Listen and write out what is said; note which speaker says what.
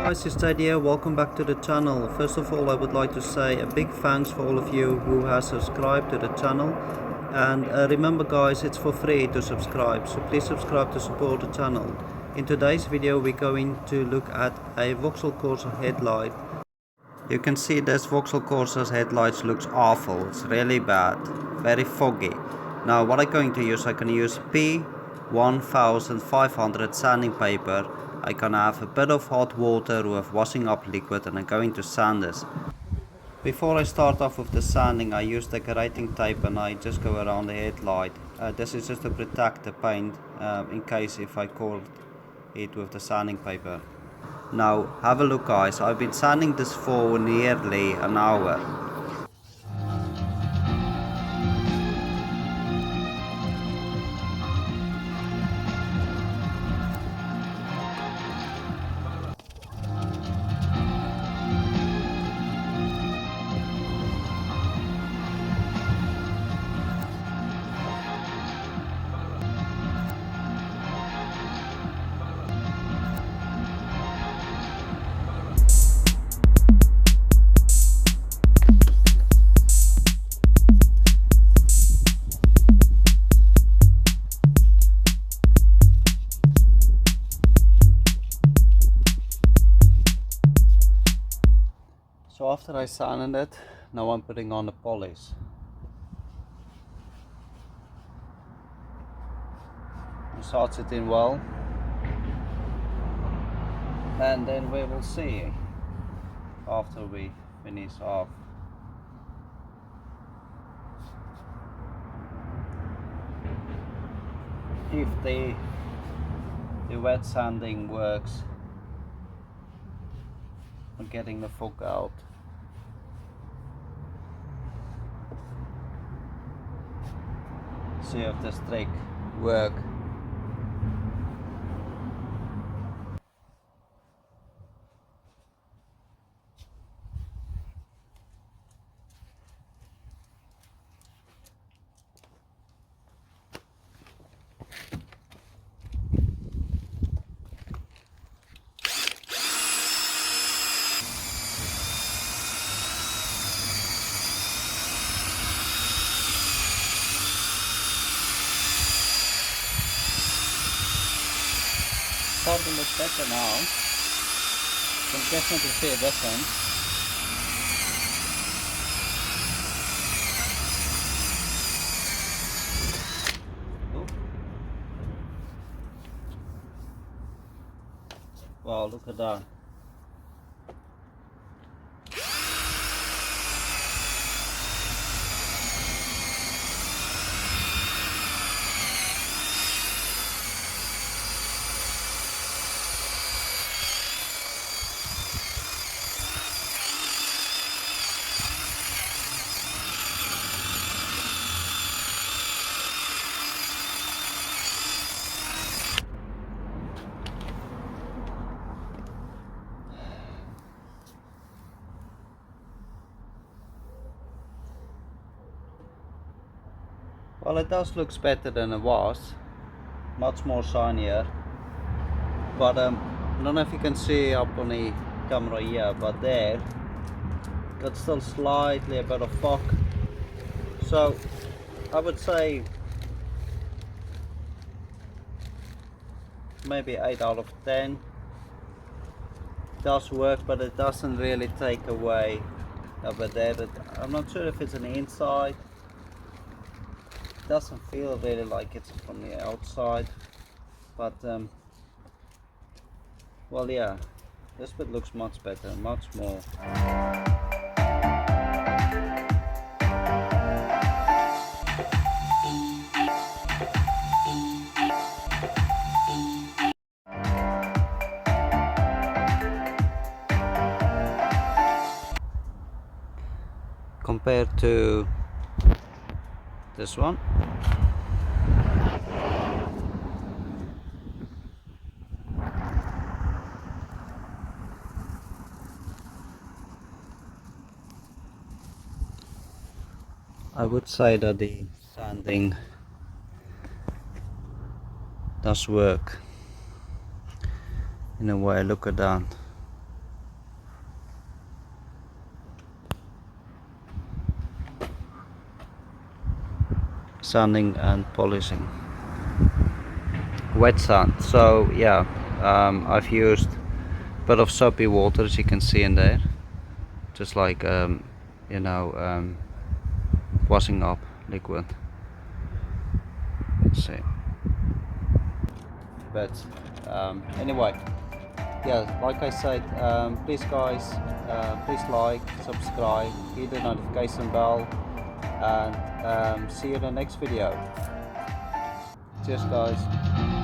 Speaker 1: guys, it's Ted here. Welcome back to the channel. First of all, I would like to say a big thanks for all of you who have subscribed to the channel. And remember guys, it's for free to subscribe, so please subscribe to support the channel. In today's video we're going to look at a Vauxhall Corsa headlight. You can see this Vauxhall Corsa's headlights looks awful. It's really bad, very foggy. Now what I'm going to use, I can use P1500 sanding paper. I can have a bit of hot water with washing up liquid, and I'm going to sand this. Before I start off with the sanding, I use decorating tape and I just go around the headlight. This is just to protect the paint in case if I coat it with the sanding paper. Now have a look guys, I've been sanding this for nearly an hour. So after I sanded it, now I'm putting on the polish. Massage it in well, and then we will see after we finish off. If the wet sanding works on getting the fog out. See if this trick works. Starting looks better now. You can definitely see a difference. Wow, look at that. Well, it does look better than it was, much more shinier, but I don't know if you can see up on the camera here, but there got still slightly a bit of fog. So I would say maybe 8 out of 10. It does work, but it doesn't really take away over there. I'm not sure if it's on the inside. It doesn't feel really like it's from the outside, but well, yeah, this bit looks much better, much more. Compared to this one. I would say that the sanding does work in a way. Look at that. sanding and polishing. Wet sand. So yeah, I've used a bit of soapy water, as you can see in there, just like you know, washing up liquid. Let's see. But anyway, yeah, like I said, please guys, please like, subscribe, hit the notification bell, and see you in the next video. Cheers guys.